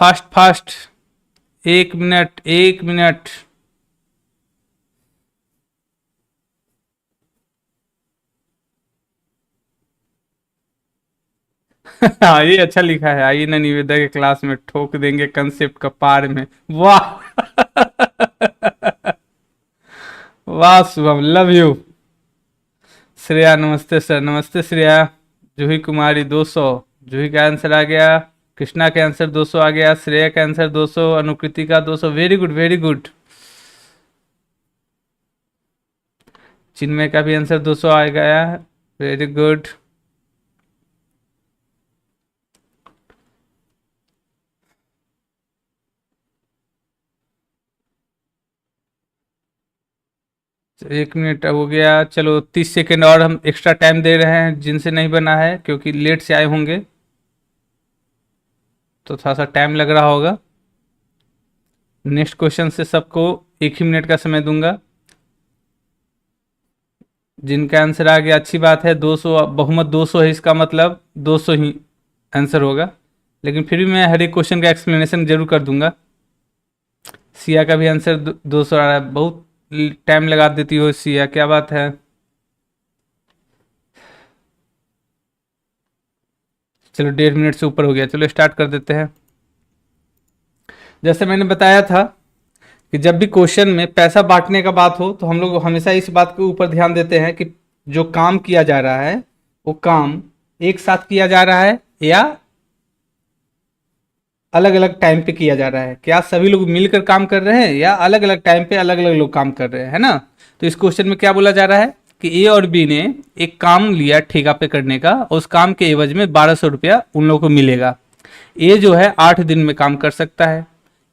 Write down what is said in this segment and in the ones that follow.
Fast fast, 1 minute 1 minute. हाँ ये अच्छा लिखा है, आइए ना निवेदा के क्लास में ठोक देंगे कंसेप्ट का पार में। वाह। वाह शुभम, लव यू। श्रेया नमस्ते सर, नमस्ते श्रेया। जूही कुमारी 200, जूही का आंसर आ गया। कृष्णा का आंसर 200 आ गया, श्रेया का आंसर 200, अनुकृति का 200। Very good very good. Chinmay का भी आंसर 200 आ गया, वेरी गुड। तो 1 मिनट हो गया, चलो 30 सेकेंड और हम एक्स्ट्रा टाइम दे रहे हैं जिनसे नहीं बना है, क्योंकि लेट से आए होंगे तो थोड़ा सा टाइम लग रहा होगा। नेक्स्ट क्वेश्चन से सबको 1 ही मिनट का समय दूंगा। जिनका आंसर आ गया अच्छी बात है, 200 बहुमत 200 है, इसका मतलब 200 ही आंसर होगा, लेकिन फिर भी मैं हर एक क्वेश्चन का एक्सप्लेनेशन जरूर कर दूंगा। सिया का भी आंसर 200 आ रहा है, बहुत टाइम लगा देती हो सिया, क्या बात है। चलो 1.5 मिनट से ऊपर हो गया, चलो स्टार्ट कर देते हैं। जैसे मैंने बताया था कि जब भी क्वेश्चन में पैसा बांटने का बात हो तो हम लोग हमेशा इस बात के ऊपर ध्यान देते हैं कि जो काम किया जा रहा है वो काम एक साथ किया जा रहा है या अलग अलग टाइम पे किया जा रहा है। क्या सभी लोग मिलकर काम कर रहे हैं या अलग अलग टाइम पे अलग अलग लोग काम कर रहे हैं, है ना। तो इस क्वेश्चन में क्या बोला जा रहा है कि ए और बी ने एक काम लिया ठेका पे करने का, और उस काम के एवज में 1200 रुपया उन लोगों को मिलेगा। ए जो है 8 दिन में काम कर सकता है,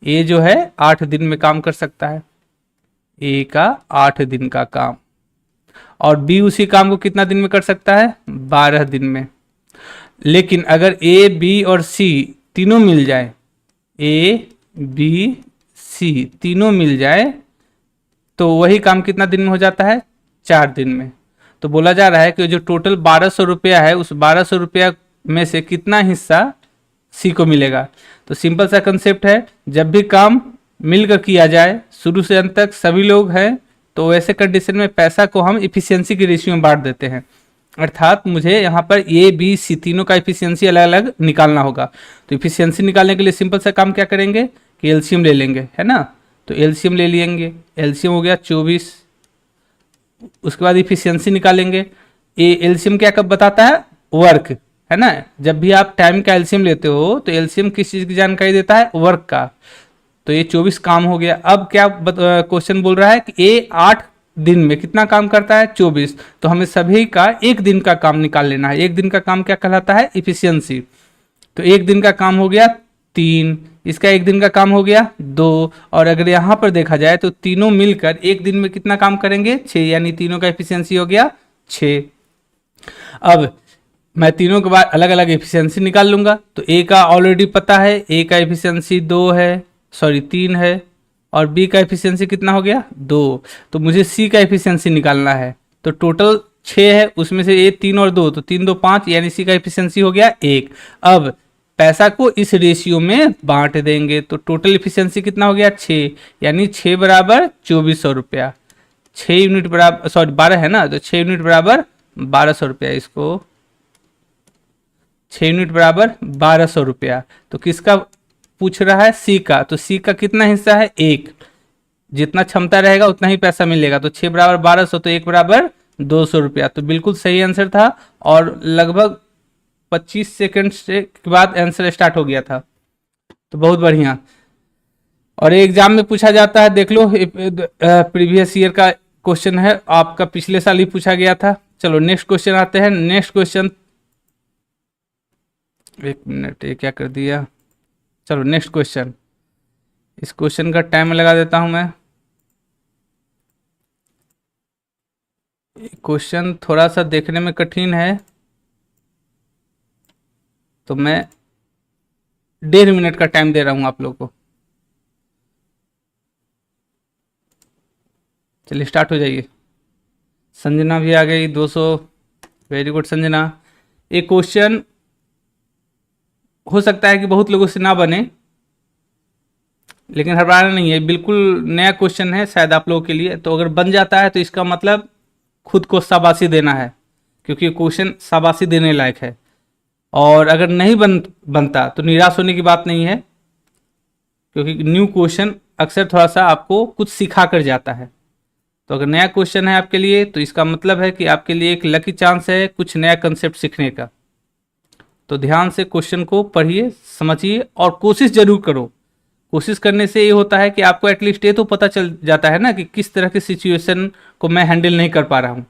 ए जो है 8 दिन में काम कर सकता है, ए का 8 दिन का काम, और बी उसी काम को कितना दिन में कर सकता है, 12 दिन में। लेकिन अगर ए बी और सी तीनों मिल जाए, ए बी सी तीनों मिल जाए तो वही काम कितना दिन में हो जाता है, 4 दिन में। तो बोला जा रहा है कि जो टोटल 1200 रुपया है उस 1200 रुपया में से कितना हिस्सा सी को मिलेगा। तो सिंपल सा कंसेप्ट है, जब भी काम मिलकर किया जाए शुरू से अंत तक सभी लोग हैं तो वैसे कंडीशन में पैसा को हम इफिशियंसी की रेशियो में बांट देते हैं। अर्थात मुझे यहाँ पर ए बी सी तीनों का इफिशियंसी अलग अलग निकालना होगा। तो इफिशियंसी निकालने के लिए सिंपल सा काम क्या करेंगे कि एलसीएम ले लेंगे, है ना। तो एलसीएम ले लेंगे, एलसीएम हो गया 24। उसके बाद इफिशियंसी निकालेंगे। ए एलसीएम क्या कब बताता है, वर्क, है ना। जब भी आप टाइम का एलसीएम लेते हो तो एलसीएम किस चीज़ की जानकारी देता है, वर्क का। तो ये 24 काम हो गया। अब क्या क्वेश्चन बोल रहा है कि ए 8 दिन में कितना काम करता है, 24। तो हमें सभी का 1 दिन का काम निकाल लेना है। 1 दिन का काम क्या कहलाता है, इफिशियंसी। तो 1 दिन का काम हो गया 3, इसका 1 दिन का काम हो गया 2, और अगर यहाँ पर देखा जाए तो तीनों मिलकर 1 दिन में कितना काम करेंगे, 6, यानी तीनों का इफिशियंसी हो गया 6। अब मैं तीनों के बाद अलग अलग एफिशिएंसी निकाल लूंगा। तो ए का ऑलरेडी पता है, ए का एफिशिएंसी 2 है, सॉरी 3 है, और बी का एफिशिएंसी कितना हो गया, 2। तो मुझे सी का एफिशिएंसी निकालना है। तो टोटल 6 है, उसमें से ए 3 और 2, तो 3 2 5, यानी सी का एफिशिएंसी हो गया 1। अब पैसा को इस रेशियो में बांट देंगे तो टोटल एफिशिएंसी कितना हो गया, 6, यानी 6 बराबर 2400 रुपया। 6 यूनिट बराबर, सॉरी 12 है ना, तो 6 यूनिट बराबर 1200 रुपया। इसको 6 यूनिट बराबर 1200 रुपया। तो किसका पूछ रहा है, सी का। तो सी का कितना हिस्सा है, 1। जितना क्षमता रहेगा उतना ही पैसा मिलेगा। तो 6 बराबर 1200, तो 1 बराबर 200 रुपया। तो बिल्कुल सही आंसर था, और लगभग 25 सेकंड से के बाद आंसर स्टार्ट हो गया था। तो बहुत बढ़िया। और एग्जाम में पूछा जाता है, देख लो प्रीवियस ईयर का क्वेश्चन है, आपका पिछले साल ही पूछा गया था। चलो नेक्स्ट क्वेश्चन आते हैं। नेक्स्ट क्वेश्चन, 1 मिनट, ये क्या कर दिया। चलो नेक्स्ट क्वेश्चन, इस क्वेश्चन का टाइम लगा देता हूं मैं। क्वेश्चन थोड़ा सा देखने में कठिन है, तो मैं 1.5 मिनट का टाइम दे रहा हूं आप लोगों को। चलिए स्टार्ट हो जाइए। संजना भी आ गई 200, वेरी गुड संजना। एक क्वेश्चन हो सकता है कि बहुत लोगों से ना बने, लेकिन घबराना नहीं है, बिल्कुल नया क्वेश्चन है शायद आप लोगों के लिए। तो अगर बन जाता है तो इसका मतलब खुद को शाबाशी देना है, क्योंकि क्वेश्चन शाबाशी देने लायक है। और अगर नहीं बनता तो निराश होने की बात नहीं है, क्योंकि न्यू क्वेश्चन अक्सर थोड़ा सा आपको कुछ सिखा कर जाता है। तो अगर नया क्वेश्चन है आपके लिए तो इसका मतलब है कि आपके लिए एक लकी चांस है कुछ नया कंसेप्ट सीखने का। तो ध्यान से क्वेश्चन को पढ़िए, समझिए और कोशिश जरूर करो। कोशिश करने से ये होता है कि आपको एटलीस्ट ये तो पता चल जाता है ना कि किस तरह की सिचुएशन को मैं हैंडल नहीं कर पा रहा हूँ।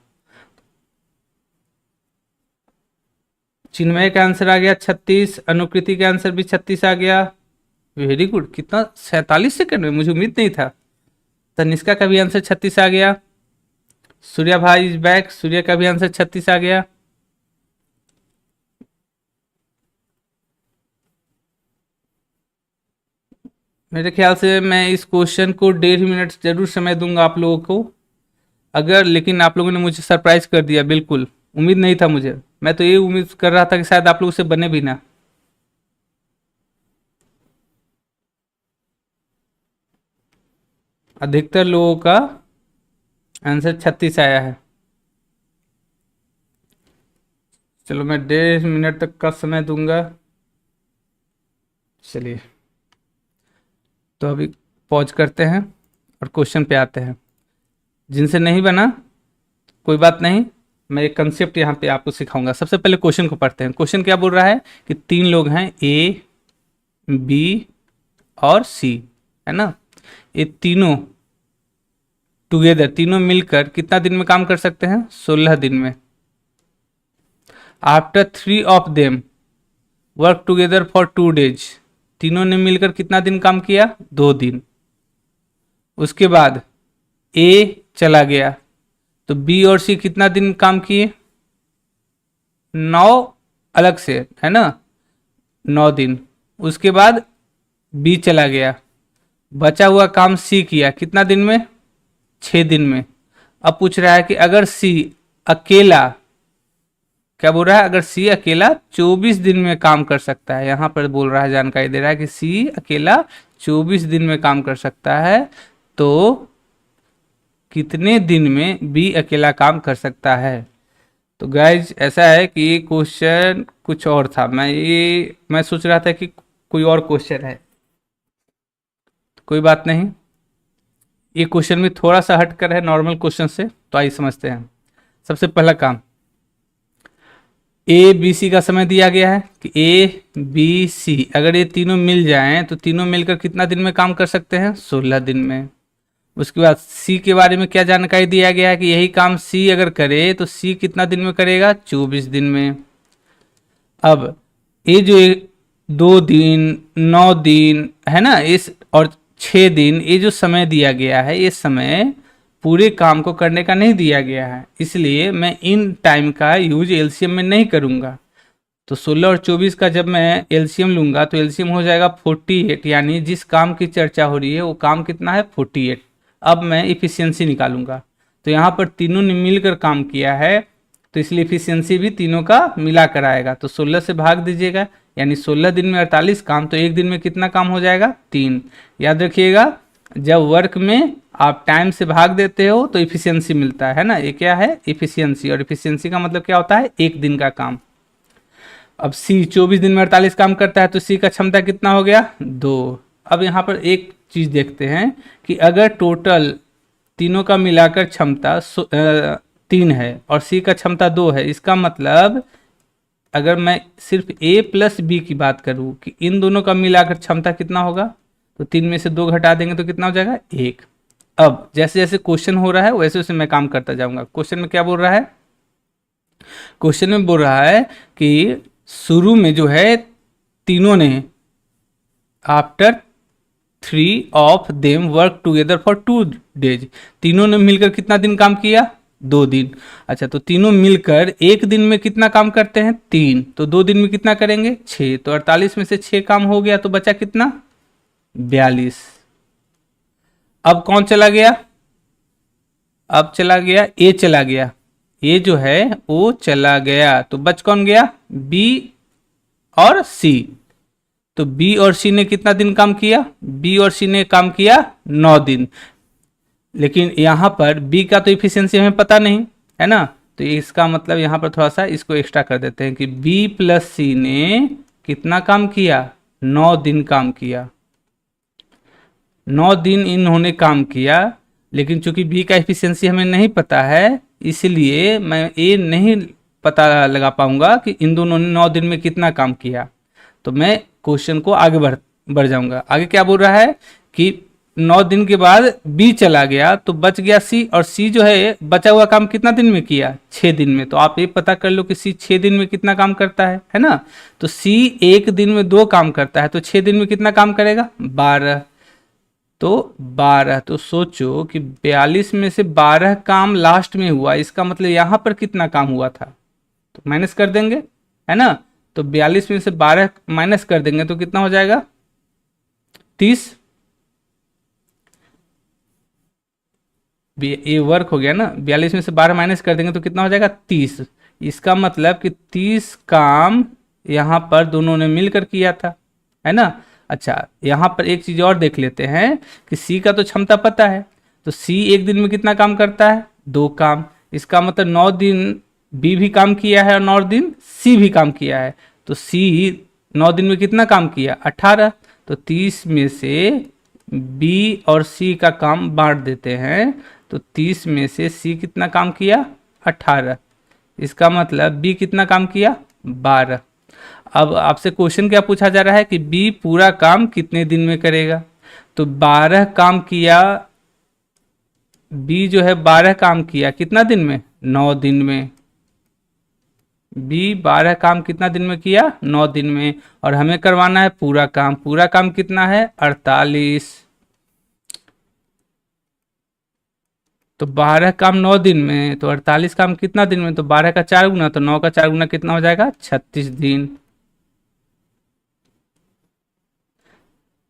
चिन्मय का आंसर आ गया 36, अनुकृति का आंसर भी 36 आ गया। वेरी गुड, कितना 47 सेकंड में, मुझे उम्मीद नहीं था। तनिष्का का भी आंसर 36 आ गया। सूर्या भाई इज बैक, सूर्या का भी आंसर 36 आ गया। मेरे ख्याल से मैं इस क्वेश्चन को 1.5 मिनट जरूर समय दूंगा आप लोगों को, अगर, लेकिन आप लोगों ने मुझे सरप्राइज कर दिया, बिल्कुल उम्मीद नहीं था मुझे। मैं तो ये उम्मीद कर रहा था कि शायद आप लोगों से बने भी ना। अधिकतर लोगों का आंसर 36 आया है। चलो मैं 1.5 मिनट तक का समय दूंगा। चलिए तो अभी पॉज करते हैं और क्वेश्चन पे आते हैं। जिनसे नहीं बना कोई बात नहीं, मैं एक कंसेप्ट यहाँ पे आपको सिखाऊंगा। सबसे पहले क्वेश्चन को पढ़ते हैं। क्वेश्चन क्या बोल रहा है कि 3 लोग हैं, ए, बी और सी, है ना। ये तीनों टुगेदर, तीनों मिलकर कितना दिन में काम कर सकते हैं? 16 दिन में। After 3 of them work together for 2 days, तीनों ने मिलकर कितना दिन काम किया? 2 दिन। उसके बाद ए चला गया तो बी और सी कितना दिन काम किए? 9 अलग से, है ना, 9 दिन। उसके बाद बी चला गया, बचा हुआ काम सी किया, कितना दिन में? 6 दिन में। अब पूछ रहा है कि अगर सी अकेला, क्या बोल रहा है, अगर सी अकेला 24 दिन में काम कर सकता है, यहां पर बोल रहा है, जानकारी दे रहा है कि सी अकेला 24 दिन में काम कर सकता है, तो कितने दिन में बी अकेला काम कर सकता है? तो गाइज ऐसा है कि ये क्वेश्चन कुछ और था, मैं सोच रहा था कि कोई और क्वेश्चन है। कोई बात नहीं, ये क्वेश्चन भी थोड़ा सा हटकर है नॉर्मल क्वेश्चन से, तो आइए समझते हैं। सबसे पहला काम, ए बी सी का समय दिया गया है कि ए बी सी, अगर ये तीनों मिल जाएं तो तीनों मिलकर कितना दिन में काम कर सकते हैं? 16 दिन में। उसके बाद सी के बारे में क्या जानकारी दिया गया है कि यही काम सी अगर करे तो सी कितना दिन में करेगा? 24 दिन में। अब ये जो 2 दिन, 9 दिन, है ना, इस और 6 दिन, ये जो समय दिया गया है, ये समय पूरे काम को करने का नहीं दिया गया है, इसलिए मैं इन टाइम का यूज एलसीएम में नहीं करूंगा। तो 16 और 24 का जब मैं एलसीएम लूंगा तो एलसीएम हो जाएगा 48, यानी जिस काम की चर्चा हो रही है वो काम कितना है? 48। अब मैं इफिशियंसी निकालूंगा, तो यहाँ पर तीनों ने मिलकर काम किया है, तो इसलिए इफिशियंसी भी तीनों का मिला कर आएगा। तो 16 से भाग दीजिएगा, यानी 16 दिन में 48 काम, तो एक दिन में कितना काम हो जाएगा? 3। याद रखिएगा, जब वर्क में आप टाइम से भाग देते हो तो इफिशियंसी मिलता है ना, ये क्या है? इफिशियंसी। और इफिशियंसी का मतलब क्या होता है? एक दिन का काम। अब सी 24 दिन में 48 काम करता है, तो सी का क्षमता कितना हो गया? 2। अब यहाँ पर एक चीज देखते हैं कि अगर टोटल तीनों का मिलाकर क्षमता 3 है और सी का क्षमता 2 है, इसका मतलब अगर मैं सिर्फ ए प्लस बी की बात करूं कि इन दोनों का मिलाकर क्षमता कितना होगा, तो 3 में से 2 घटा देंगे तो कितना हो जाएगा? 1। अब जैसे जैसे क्वेश्चन हो रहा है वैसे वैसे मैं काम करता जाऊंगा। क्वेश्चन में क्या बोल रहा है? क्वेश्चन में बोल रहा है कि शुरू में जो है तीनों ने after 3 of them work together for 2 days, तीनों ने मिलकर कितना दिन काम किया? 2 दिन। अच्छा, तो तीनों मिलकर एक दिन में कितना काम करते हैं? 3। तो 2 दिन में कितना करेंगे? 6। तो 48 में से 6 काम हो गया, तो बचा कितना? 42। अब कौन चला गया? अब चला गया ए, चला गया, ए जो है वो चला गया, तो बच कौन गया? बी और सी। तो बी और सी ने कितना दिन काम किया? बी और सी ने काम किया 9 दिन। लेकिन यहाँ पर बी का तो इफिशियंसी हमें पता नहीं है ना, तो इसका मतलब यहाँ पर थोड़ा सा इसको एक्स्ट्रा कर देते हैं कि बी प्लस सी ने कितना काम किया? 9 दिन काम किया। 9 दिन इन्होंने काम किया, लेकिन चूंकि बी का एफिशिएंसी हमें नहीं पता है, इसलिए मैं ए नहीं पता लगा पाऊंगा कि इन दोनों ने 9 दिन में कितना काम किया। तो मैं क्वेश्चन को आगे बढ़ जाऊंगा। आगे क्या बोल रहा है कि 9 दिन के बाद बी चला गया तो बच गया सी, और सी जो है बचा हुआ काम कितना दिन में किया? 6 दिन में। तो आप ये पता कर लो कि सी 6 दिन में कितना काम करता है ना। तो सी एक दिन में 2 काम करता है, तो 6 दिन में कितना काम करेगा? 12। तो 12, तो सोचो कि 42 में से 12 काम लास्ट में हुआ, इसका मतलब यहां पर कितना काम हुआ था? तो माइनस कर देंगे, है ना। तो 42 में से 12 माइनस कर देंगे तो कितना हो जाएगा? 30। ये वर्क हो गया ना। 42 में से 12 माइनस कर देंगे तो कितना हो जाएगा? 30। इसका मतलब कि 30 काम यहां पर दोनों ने मिलकर किया था, है ना। अच्छा, यहाँ पर एक चीज और देख लेते हैं कि सी का तो क्षमता पता है, तो सी एक दिन में कितना काम करता है? 2 काम। इसका मतलब 9 दिन बी भी काम किया है और 9 दिन सी भी काम किया है। तो सी 9 दिन में कितना काम किया? 18। तो 30 में से बी और सी का काम बांट देते हैं, तो 30 में से सी कितना काम किया? 18। इसका मतलब बी कितना काम किया? 12। अब आपसे क्वेश्चन क्या पूछा जा रहा है कि बी पूरा काम कितने दिन में करेगा? तो 12 काम किया, बी जो है 12 काम किया कितना दिन में? 9 दिन में। बी 12 काम कितना दिन में किया? 9 दिन में। और हमें करवाना है पूरा काम। पूरा काम कितना है? 48। तो 12 काम 9 दिन में, तो 48 काम कितना दिन में? तो 12 का 4 गुना, तो 9 का 4 गुना कितना हो जाएगा? 36 दिन।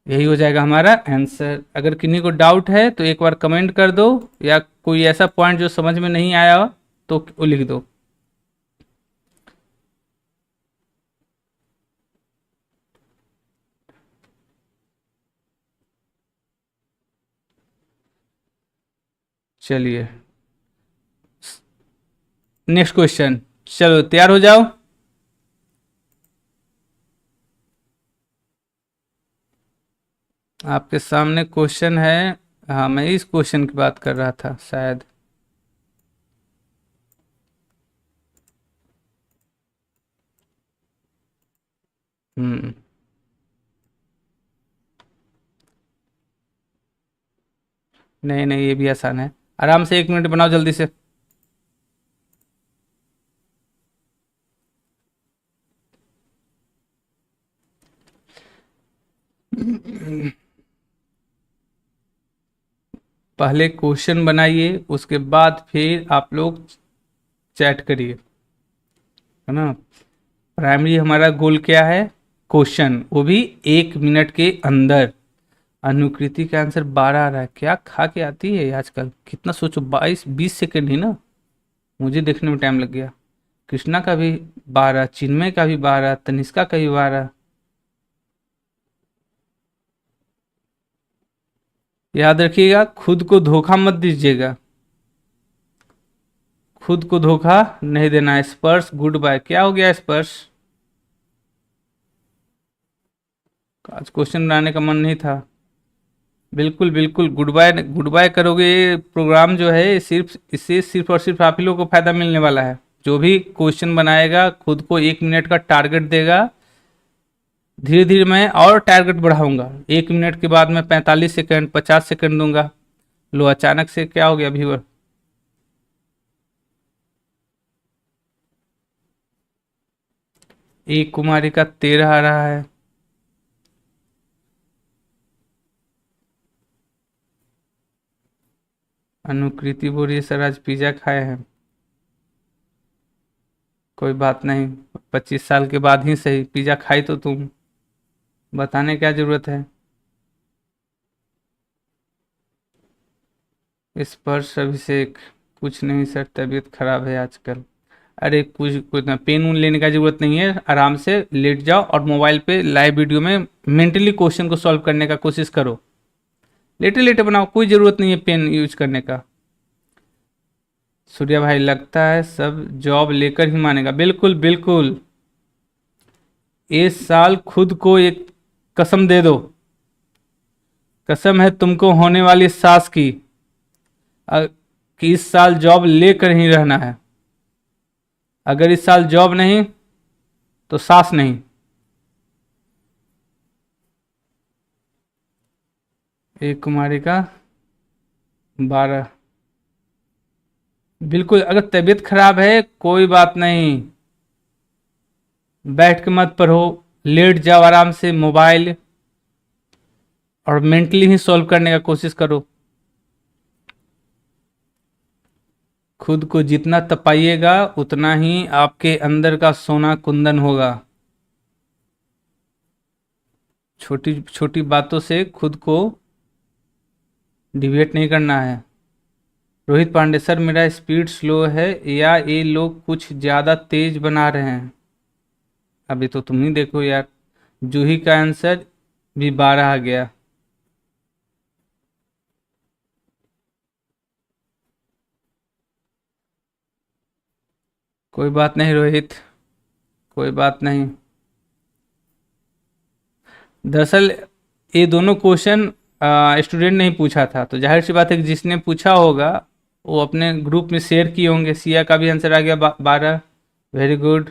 यही हो जाएगा हमारा आंसर। अगर किन्हीं को डाउट है तो एक बार कमेंट कर दो, या कोई ऐसा पॉइंट जो समझ में नहीं आया हो तो वो लिख दो। चलिए नेक्स्ट क्वेश्चन। चलो तैयार हो जाओ। आपके सामने क्वेश्चन है। हाँ, मैं इस क्वेश्चन की बात कर रहा था शायद। हम्म। नहीं नहीं, ये भी आसान है। आराम से 1 मिनट बनाओ जल्दी से। पहले क्वेश्चन बनाइए, उसके बाद फिर आप लोग चैट करिए, है ना। प्राइमरी हमारा गोल क्या है? क्वेश्चन, वो भी 1 मिनट के अंदर। अनुकृति का आंसर 12 आ रहा है। क्या खा के आती है आजकल? कितना सोचो, 22-20 सेकेंड ही ना। मुझे देखने में टाइम लग गया। कृष्णा का भी 12, चिन्मय का भी 12, तनिष्का का भी 12। याद रखिएगा, खुद को धोखा मत दीजिएगा। खुद को धोखा नहीं देना है। स्पर्श गुड बाय। क्या हो गया स्पर्श? आज क्वेश्चन बनाने का मन नहीं था। बिल्कुल बिल्कुल, गुड बाय गुड बाय करोगे। ये प्रोग्राम जो है सिर्फ इससे सिर्फ और सिर्फ आप ही लोगों को फायदा मिलने वाला है। जो भी क्वेश्चन बनाएगा खुद को 1 मिनट का टारगेट देगा। धीरे धीरे मैं और टारगेट बढ़ाऊंगा। 1 मिनट के बाद मैं 45 सेकंड 50 सेकंड दूंगा। लो, अचानक से क्या हो गया व्यूअर? एक कुमारी का 13 आ रहा है। अनुकृति बोल रही है सर आज पिज्जा खाए हैं। कोई बात नहीं, 25 साल के बाद ही सही, पिज्जा खाई तो तुम, बताने क्या जरूरत है। स्पर्श अभिषेक, कुछ नहीं सर, तबीयत खराब है आजकल। अरे कुछ ना, पेन वून लेने का जरूरत नहीं है, आराम से लेट जाओ और मोबाइल पे लाइव वीडियो में मेंटली क्वेश्चन को सॉल्व करने का कोशिश करो। लेटे लेटे बनाओ, कोई ज़रूरत नहीं है पेन यूज करने का। सूर्या भाई लगता है सब जॉब लेकर ही मानेगा। बिल्कुल बिल्कुल, इस साल खुद को एक कसम दे दो, कसम है तुमको होने वाली सास की, कि इस साल जॉब लेकर ही रहना है। अगर इस साल जॉब नहीं तो सास नहीं। एक कुमारी का 12। बिल्कुल, अगर तबीयत खराब है कोई बात नहीं, बैठ के मत पढ़ो, लेट जाओ आराम से मोबाइल, और मेंटली ही सॉल्व करने का कोशिश करो। खुद को जितना तपाइएगा उतना ही आपके अंदर का सोना कुंदन होगा। छोटी छोटी बातों से खुद को डिविएट नहीं करना है। रोहित पांडे सर मेरा स्पीड स्लो है या ये लोग कुछ ज़्यादा तेज बना रहे हैं? अभी तो तुम ही देखो यार, जूही का आंसर भी 12 आ गया। कोई बात नहीं रोहित, कोई बात नहीं। दरअसल ये दोनों क्वेश्चन स्टूडेंट ने ही पूछा था, तो जाहिर सी बात है कि जिसने पूछा होगा वो अपने ग्रुप में शेयर किए होंगे। सिया का भी आंसर आ गया 12। Very good.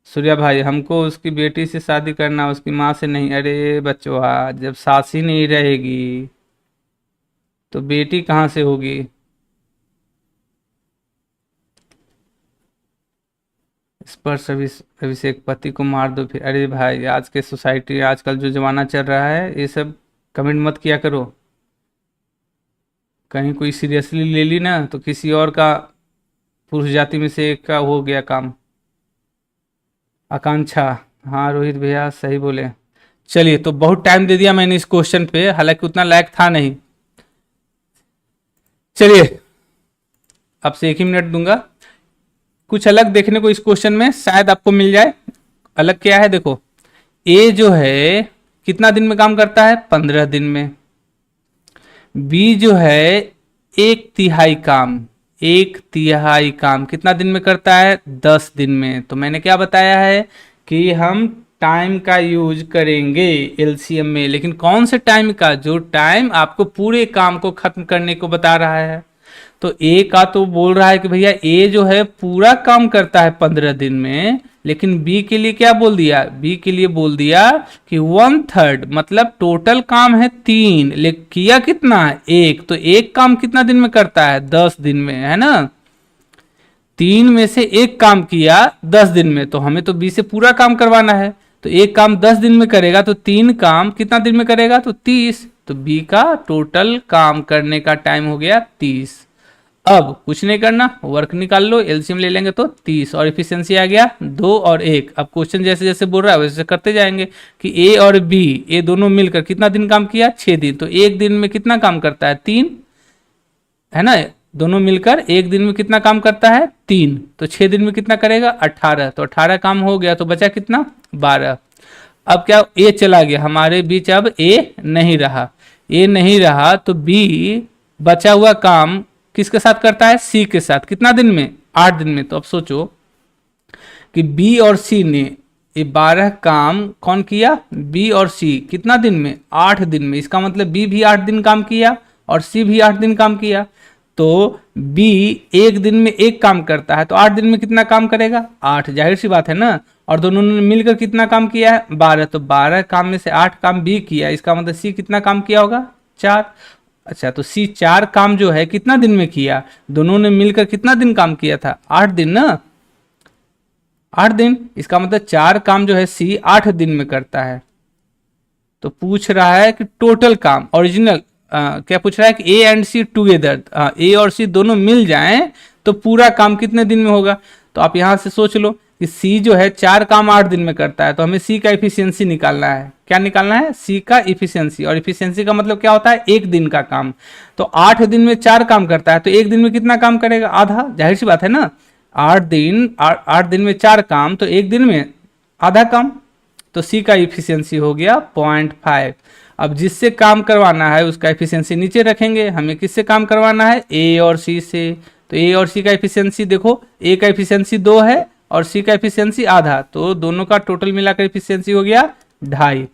सूर्या भाई हमको उसकी बेटी से शादी करना, उसकी माँ से नहीं। अरे बच्चों, जब सास ही नहीं रहेगी तो बेटी कहाँ से होगी? स्पर्श अभिषेक पति को मार दो फिर। अरे भाई, आज के सोसाइटी, आजकल जो जमाना चल रहा है, ये सब कमेंट मत किया करो। कहीं कोई सीरियसली ले ली ना तो किसी और का, पुरुष जाति में से एक का हो गया काम। आकांक्षा, हाँ रोहित भैया सही बोले। चलिए, तो बहुत टाइम दे दिया मैंने इस क्वेश्चन पे, हालांकि उतना लायक था नहीं। चलिए, अब से 1 ही मिनट दूंगा। कुछ अलग देखने को इस क्वेश्चन में शायद आपको मिल जाए। अलग क्या है देखो, ए जो है कितना दिन में काम करता है? 15 दिन में। बी जो है 1/3 काम, 1/3 काम कितना दिन में करता है? 10 दिन में। तो मैंने क्या बताया है कि हम टाइम का यूज करेंगे एलसीएम में, लेकिन कौन से टाइम का? जो टाइम आपको पूरे काम को खत्म करने को बता रहा है। तो ए का तो बोल रहा है कि भैया ए जो है पूरा काम करता है 15 दिन में, लेकिन बी के लिए क्या बोल दिया? बी के लिए बोल दिया कि 1/3, मतलब टोटल काम है 3, लेकिन किया कितना है? 1। तो एक काम कितना दिन में करता है? 10 दिन में, है ना। 3 में से एक काम किया 10 दिन में, तो हमें तो बी से पूरा काम करवाना है। तो एक काम 10 दिन में करेगा तो 3 काम कितना दिन में करेगा? तो 30। तो बी का टोटल काम करने का टाइम हो गया 30। अब कुछ नहीं करना, वर्क निकाल लो, एलसीएम ले लेंगे तो 30, और इफिशियंसी आ गया 2 और 1। अब क्वेश्चन जैसे जैसे बोल रहा है वैसे करते जाएंगे कि ए और बी, ये दोनों मिलकर कितना दिन काम किया? 6 दिन। तो एक दिन में कितना काम करता है? 3, है ना। दोनों मिलकर एक दिन में कितना काम करता है? 3। तो 6 दिन में कितना करेगा? 18। तो 18 काम हो गया, तो बचा कितना? 12। अब क्या, ए चला गया हमारे बीच, अब ए नहीं रहा। ए नहीं रहा तो बी बचा हुआ काम किसके साथ करता है? सी के साथ। कितना दिन में? 8 दिन में। तो अब सोचो कि बी और सी ने ये 12 काम कौन किया? बी और सी। कितना दिन में? 8 दिन में। इसका मतलब बी भी 8 दिन काम किया और सी भी 8 दिन काम किया। तो बी एक दिन में एक काम करता है, तो 8 दिन में कितना काम करेगा? 8। जाहिर सी बात है ना। और दोनों ने मिलकर कितना काम किया है? 12। तो 12 काम में से 8 काम बी किया, इसका मतलब सी कितना काम किया होगा? 4। अच्छा, तो सी 4 काम जो है कितना दिन में किया? दोनों ने मिलकर कितना दिन काम किया था? 8 दिन ना। 8 दिन, इसका मतलब 4 काम जो है सी 8 दिन में करता है। तो पूछ रहा है कि टोटल काम, ओरिजिनल क्या पूछ रहा है कि ए एंड सी टुगेदर, ए और सी दोनों मिल जाएं तो पूरा काम कितने दिन में होगा? तो आप यहां से सोच लो कि सी जो है 4 काम 8 दिन में करता है, तो हमें सी का इफिशियंसी निकालना है। क्या निकालना है? सी का इफिशियंसी। और इफिशियंसी का मतलब क्या होता है? एक दिन का काम। तो 8 दिन में 4 काम करता है, तो एक दिन में कितना काम करेगा? आधा। जाहिर सी बात है ना। 8 दिन में 4 काम, तो एक दिन में आधा काम, तो सी का इफिशियंसी हो गया 0.5। अब जिससे काम करवाना है उसका इफिशियंसी नीचे रखेंगे, हमें किससे काम करवाना है, ए और सी से। तो ए और सी का इफिशियंसी देखो, ए का इफिशियंसी 2 है और सी का इफिशियंसी आधा, तो दोनों का टोटल मिलाकर इफिशियंसी हो गया 2.5।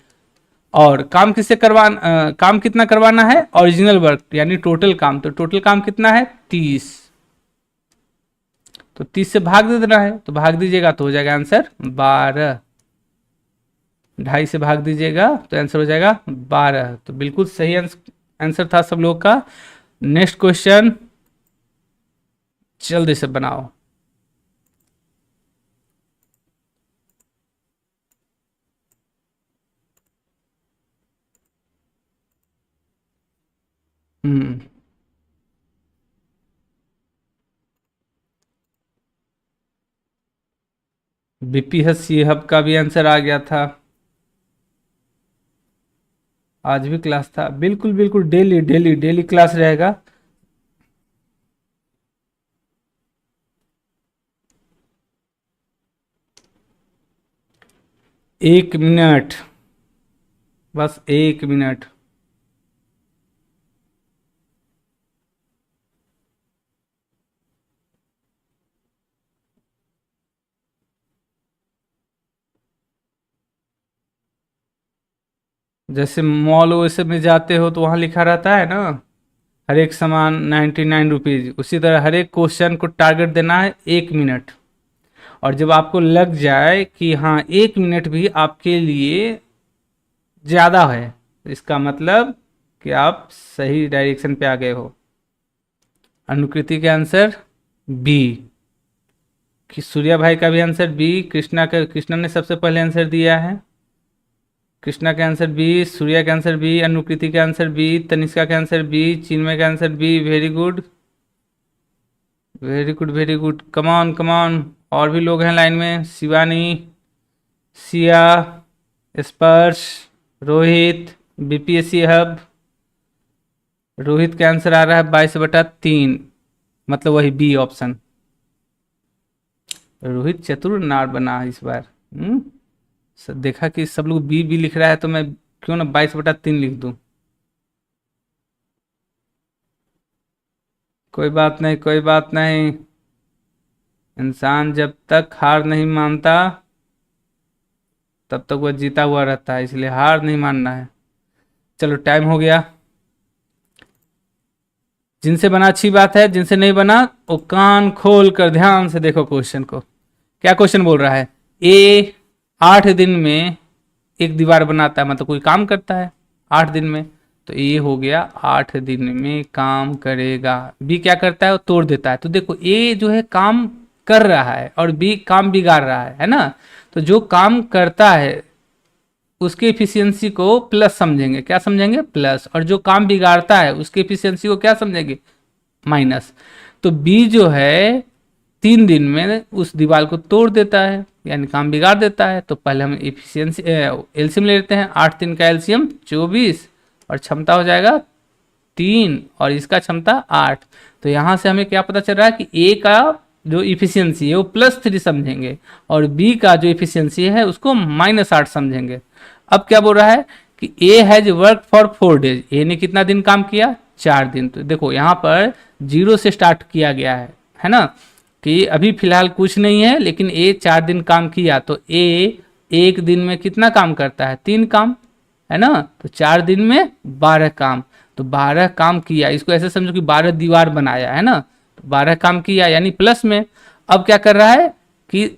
और काम किससे काम कितना करवाना है, ओरिजिनल वर्क यानी टोटल काम, तो टोटल काम कितना है 30, तो 30 से भाग दे देना है, तो भाग दीजिएगा तो हो जाएगा आंसर 12। 2.5 से भाग दीजिएगा तो आंसर हो जाएगा 12। तो बिल्कुल सही आंसर था सब लोग का। नेक्स्ट क्वेश्चन जल्दी से बनाओ। बीपीएस सी हब का भी आंसर आ गया था, आज भी क्लास था, बिल्कुल बिल्कुल डेली डेली डेली क्लास रहेगा। एक मिनट, बस 1 मिनट। जैसे मॉल वैसे में जाते हो तो वहाँ लिखा रहता है ना, हर एक सामान 99 रुपीज़, उसी तरह हर एक क्वेश्चन को टारगेट देना है 1 मिनट। और जब आपको लग जाए कि हाँ 1 मिनट भी आपके लिए ज़्यादा है, तो इसका मतलब कि आप सही डायरेक्शन पे आ गए हो। अनुकृति के आंसर बी, कि सूर्या भाई का भी आंसर बी, कृष्णा ने सबसे पहले आंसर दिया है, कृष्णा का आंसर बी, सूर्या का आंसर बी, अनुकृति का आंसर बी, तनिष्का का आंसर बी, चिन्मय का answer B. Very good very good very good, come on come on. और भी लोग हैं लाइन में, शिवानी, सिया, स्पर्श, रोहित, बीपीएससी हब। रोहित का आंसर आ रहा है 22/3, मतलब वही बी ऑप्शन। रोहित चतुर नार बना इस बार। देखा कि सब लोग बी बी लिख रहा है, तो मैं क्यों ना 22/3 लिख दूं। कोई बात नहीं कोई बात नहीं, इंसान जब तक हार नहीं मानता तब तक वह जीता हुआ रहता है, इसलिए हार नहीं मानना है। चलो टाइम हो गया, जिनसे बना अच्छी बात है, जिनसे नहीं बना वो कान खोल कर ध्यान से देखो क्वेश्चन को। क्या क्वेश्चन बोल रहा है, ए 8 दिन में एक दीवार बनाता है, मतलब कोई काम करता है 8 दिन में, तो ए हो गया 8 दिन में काम करेगा। बी क्या करता है, वो तोड़ देता है। तो देखो ए जो है काम कर रहा है और बी काम बिगाड़ रहा है ना। तो जो काम करता है उसके इफिशियंसी को प्लस समझेंगे, क्या समझेंगे, प्लस। और जो काम बिगाड़ता है उसके इफिशियंसी को क्या समझेंगे, माइनस। तो बी जो है 3 दिन में उस दीवार को तोड़ देता है, यानी काम बिगाड़ देता है। तो पहले हम इफिशियंसी एलसीएम ले लेते हैं, 8 दिन का एलसीएम 24 और क्षमता हो जाएगा 3 और इसका क्षमता 8। तो यहाँ से हमें क्या पता चल रहा है कि ए का जो इफिशियंसी है वो +3 समझेंगे और बी का जो इफिशियंसी है उसको -8 समझेंगे। अब क्या बोल रहा है कि A has work for 4 days, A ने कितना दिन काम किया, 4 दिन। तो देखो यहाँ पर 0 से स्टार्ट किया गया है ना, कि अभी फिलहाल कुछ नहीं है, लेकिन ए 4 दिन काम किया। तो ए एक दिन में कितना काम करता है, 3 काम, है ना। तो 4 दिन में 12 काम, तो 12 काम किया। इसको ऐसे समझो कि 12 दीवार बनाया, है ना। तो 12 काम किया यानी प्लस में। अब क्या कर रहा है कि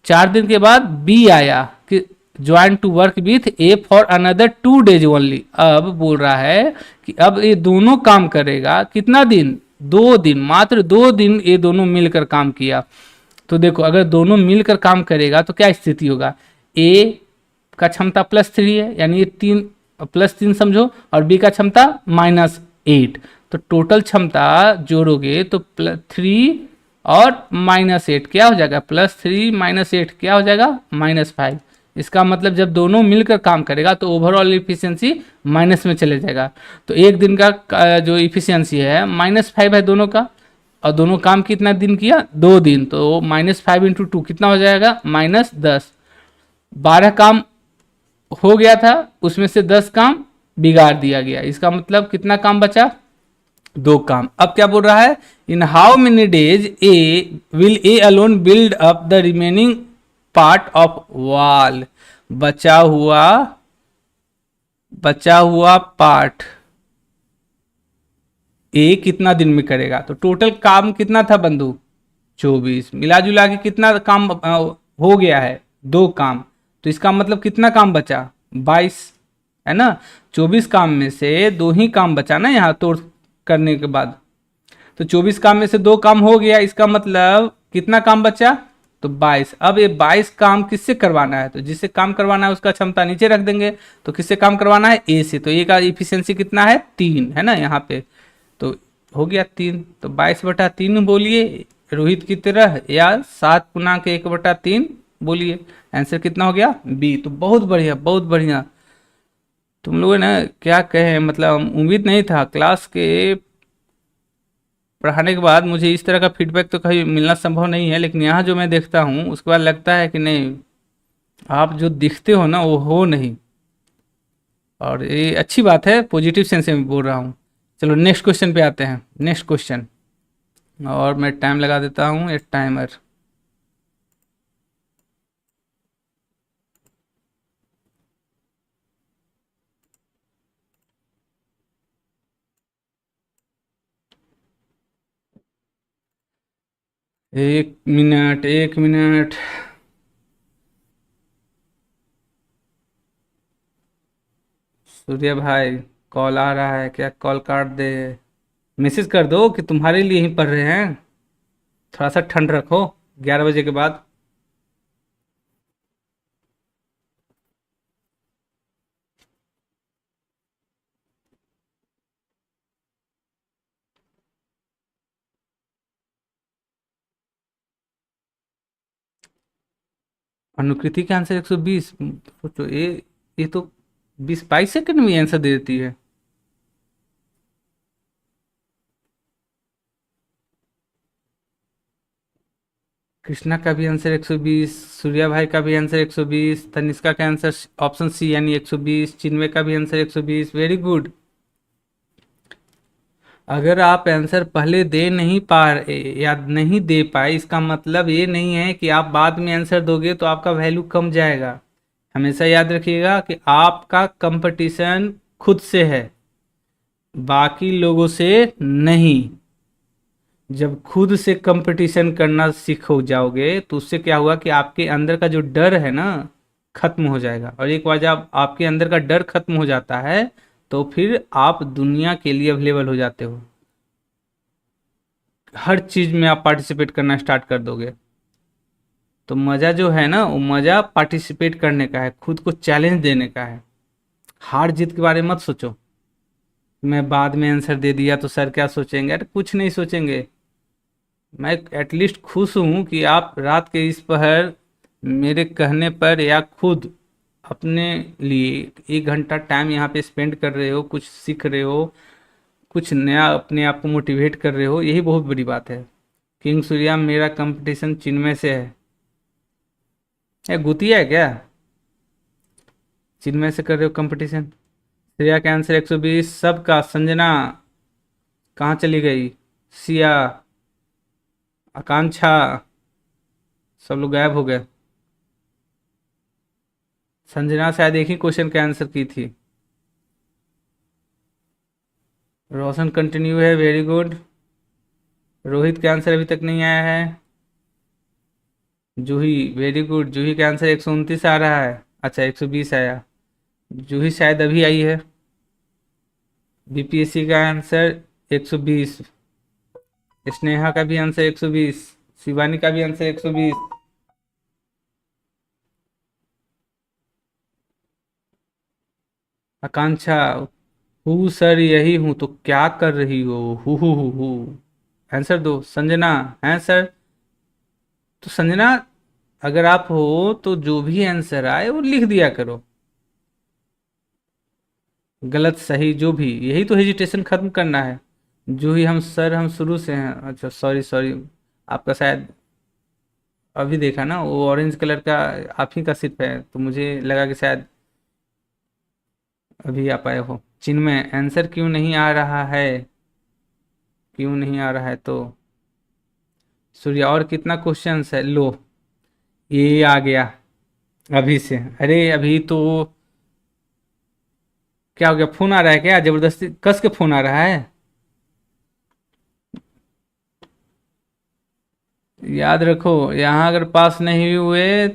4 दिन के बाद बी आया कि join to work with a for another 2 days only. अब बोल रहा है कि अब ये दोनों काम करेगा, कितना दिन, 2 दिन, मात्र 2 दिन ये दोनों मिलकर काम किया। तो देखो अगर दोनों मिलकर काम करेगा तो क्या स्थिति होगा, ए का क्षमता +3 है, यानी ये 3 +3 समझो, और बी का क्षमता -8। तो टोटल क्षमता जोड़ोगे तो 3 और -8 क्या हो जाएगा, +3 -8 क्या हो जाएगा, -5। इसका मतलब जब दोनों मिलकर काम करेगा तो ओवरऑल इफिशियंसी माइनस में चले जाएगा। तो एक दिन का जो इफिशियंसी है -5 है दोनों का, और दोनों काम कितना दिन किया, 2 दिन, तो -5 × 2 कितना हो जाएगा, -10। 12 काम हो गया था, उसमें से 10 काम बिगाड़ दिया गया, इसका मतलब कितना काम बचा, 2 काम। अब क्या बोल रहा है, in how many days A will A alone build up the remaining part of wall. बचा हुआ पार्ट ए कितना दिन में करेगा। तो टोटल काम कितना था बंधु, 24, मिला जुला के कितना काम हो गया है, 2 काम। तो इसका मतलब कितना काम बचा, 22, है ना। 24 काम में से 2 ही काम बचा ना यहाँ तोड़ करने के बाद। तो 24 काम में से 2 काम हो गया, इसका मतलब कितना काम बचा, तो 22। अब ये 22 काम किससे करवाना है, तो जिससे काम करवाना है उसका क्षमता नीचे रख देंगे। तो किससे काम करवाना है, ए से। तो ए का इफिशियंसी कितना है, 3 है ना यहाँ पे। तो हो गया 3, तो 22/3 बोलिए रोहित की तरह, या 7×1/3 बोलिए। आंसर कितना हो गया, बी। तो बहुत बढ़िया, बहुत बढ़िया। तुम लोग ना क्या कहें, मतलब उम्मीद नहीं था क्लास के पढ़ाने के बाद मुझे इस तरह का फीडबैक तो कहीं मिलना संभव नहीं है, लेकिन यहाँ जो मैं देखता हूँ उसके बाद लगता है कि नहीं, आप जो दिखते हो ना वो हो नहीं। और ये अच्छी बात है, पॉजिटिव सेंस में बोल रहा हूँ। चलो नेक्स्ट क्वेश्चन पे आते हैं, नेक्स्ट क्वेश्चन। और मैं टाइम लगा देता हूँ, एक टाइमर। एक मिनट, एक मिनट। सूर्य भाई, कॉल आ रहा है क्या, कॉल काट दे। मैसेज कर दो कि तुम्हारे लिए ही पढ़ रहे हैं। थोड़ा सा ठंड रखो 11 बजे के बाद। अनुकृति का आंसर 120, सोचो ये तो 20-22 सेकंड में आंसर दे देती है। कृष्णा का भी आंसर 120, सूर्या भाई का भी आंसर 120, तनिष्का का आंसर ऑप्शन सी यानी 120, चिन्मय का भी आंसर 120। Very good. अगर आप आंसर पहले दे नहीं पा या नहीं दे पाए, इसका मतलब ये नहीं है कि आप बाद में आंसर दोगे तो आपका वैल्यू कम जाएगा। हमेशा याद रखिएगा कि आपका कंपटीशन खुद से है, बाकी लोगों से नहीं। जब खुद से कंपटीशन करना सीखो जाओगे तो उससे क्या हुआ कि आपके अंदर का जो डर है ना खत्म हो जाएगा। और एक बार जब आपके अंदर का डर खत्म हो जाता है तो फिर आप दुनिया के लिए अवेलेबल हो जाते हो, हर चीज में आप पार्टिसिपेट करना स्टार्ट कर दोगे। तो मजा जो है ना वो मजा पार्टिसिपेट करने का है, खुद को चैलेंज देने का है। हार जीत के बारे में मत सोचो, मैं बाद में आंसर दे दिया तो सर क्या सोचेंगे, अरे कुछ नहीं सोचेंगे। मैं एटलीस्ट खुश हूँ कि आप रात के इस पहर मेरे कहने पर या खुद अपने लिए 1 घंटा टाइम यहाँ पे स्पेंड कर रहे हो, कुछ सीख रहे हो, कुछ नया अपने आप को मोटिवेट कर रहे हो, यही बहुत बड़ी बात है। किंग सूर्या, मेरा कंपटीशन चिन्मय से है। गुतिया है क्या, चिन्मय से कर रहे हो कंपटीशन। श्रेया का आंसर 120 सबका। संजना कहाँ चली गई, सिया, आकांक्षा, सब लोग गायब हो गए। संजना शायद एक ही क्वेश्चन का आंसर की थी। रोशन कंटिन्यू है, वेरी गुड। रोहित का आंसर अभी तक नहीं आया है। जूही, वेरी गुड। जूही का आंसर 129 आ रहा है, अच्छा 120 आया। जूही शायद अभी आई है। बीपीएससी का आंसर 120। स्नेहा का भी आंसर 120। शिवानी का भी आंसर 120। आकांक्षा, हु सर यही हूं, तो क्या कर रही हो, हु। आंसर दो। संजना, हैं सर। तो संजना अगर आप हो तो जो भी आंसर आए वो लिख दिया करो, गलत सही जो भी, यही तो हेजिटेशन खत्म करना है। जूही हम सर हम शुरू से हैं। अच्छा सॉरी सॉरी, आपका शायद अभी देखा ना, वो ऑरेंज कलर का आप ही का सिर्फ है, तो मुझे लगा कि शायद अभी आप आए हो। चिन्मय आंसर क्यों नहीं आ रहा है, क्यों नहीं आ रहा है तो सूर्य और कितना क्वेश्चंस है, लो ये आ गया अभी से। अरे अभी तो क्या हो गया, फोन आ रहा है क्या, जबरदस्ती कस के फोन आ रहा है। याद रखो, यहाँ अगर पास नहीं हुए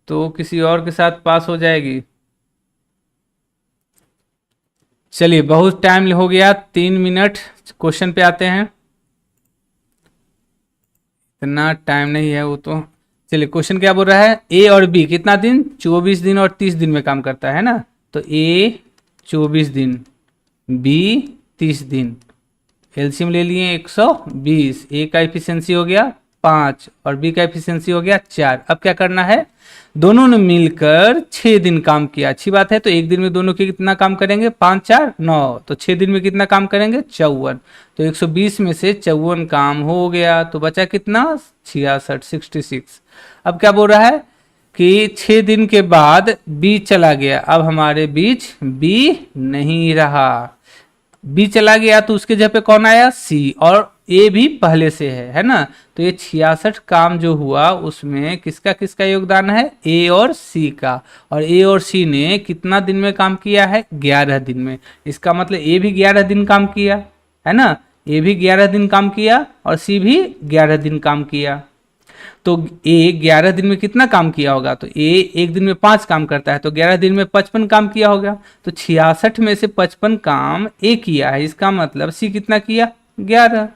तो किसी और के साथ पास हो जाएगी। चलिए बहुत टाइम हो गया, 3 मिनट, क्वेश्चन पे आते हैं। इतना टाइम नहीं है वो तो। चलिए क्वेश्चन क्या बोल रहा है, ए और बी कितना दिन, 24 दिन और 30 दिन में काम करता है ना। तो ए 24 दिन, बी 30 दिन, एलसीएम ले लिए 120। ए का एफिशिएंसी हो गया 5 और बी का एफिशिएंसी हो गया 4। अब क्या करना है, दोनों ने मिलकर 6 दिन काम किया, अच्छी बात है। तो एक दिन में दोनों के कितना काम करेंगे, 5 4 9, तो 6 दिन में कितना काम करेंगे, 54। तो 120 में से 54 काम हो गया, तो बचा कितना, 66 66। अब क्या बोल रहा है कि 6 दिन के बाद बी चला गया, अब हमारे बीच बी नहीं रहा। बी चला गया तो उसके जगह पे कौन आया, सी, और ए भी पहले से है ना। तो ये 66 काम जो हुआ उसमें किसका किसका योगदान है, ए और सी का। और ए और सी ने कितना दिन में काम किया है, 11 दिन में। इसका मतलब ए भी 11 दिन काम किया है ना, ए भी 11 दिन काम किया और सी भी 11 दिन काम किया। तो ए 11 दिन में कितना काम किया होगा, तो ए एक दिन में 5 काम करता है, तो 11 दिन में 55 काम किया होगा। तो 66 में से 55 काम ए किया है, इसका मतलब सी कितना किया, 11,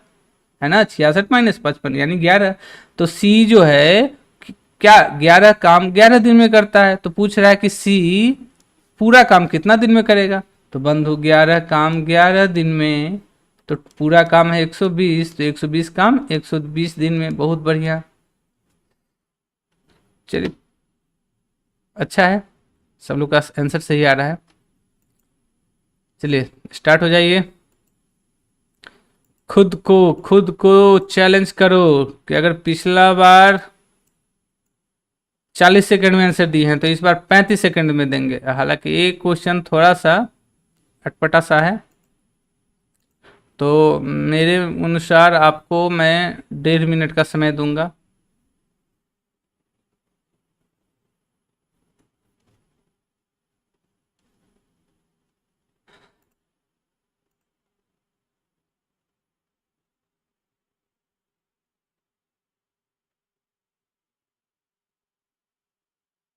है ना। 66 माइनस 55 यानी 11। तो सी जो है क्या 11 काम 11 दिन में करता है। तो पूछ रहा है कि सी पूरा काम कितना दिन में करेगा। तो बंधु 11 काम 11 दिन में, तो पूरा काम है 120, तो 120 काम 120 दिन में। बहुत बढ़िया, चलिए अच्छा है, सब लोग का आंसर सही आ रहा है। चलिए स्टार्ट हो जाइए। खुद को चैलेंज करो कि अगर पिछला बार 40 सेकंड में आंसर दिए हैं तो इस बार 35 सेकंड में देंगे। हालांकि ये क्वेश्चन थोड़ा सा अटपटा सा है, तो मेरे अनुसार आपको मैं 1.5 मिनट का समय दूंगा।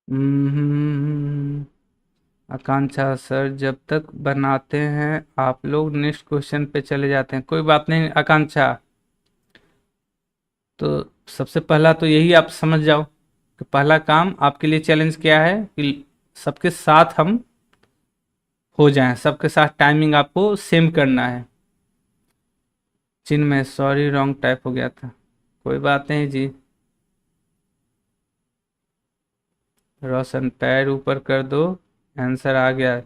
हम्म, आकांक्षा सर जब तक बनाते हैं आप लोग नेक्स्ट क्वेश्चन पे चले जाते हैं, कोई बात नहीं आकांक्षा। तो सबसे पहला तो यही आप समझ जाओ कि पहला काम आपके लिए चैलेंज क्या है कि सबके साथ हम हो जाएं, सबके साथ टाइमिंग आपको सेम करना है। चिन्ह में सॉरी रॉन्ग टाइप हो गया था, कोई बात नहीं जी। रोशन पैर ऊपर कर दो, आंसर आ गया।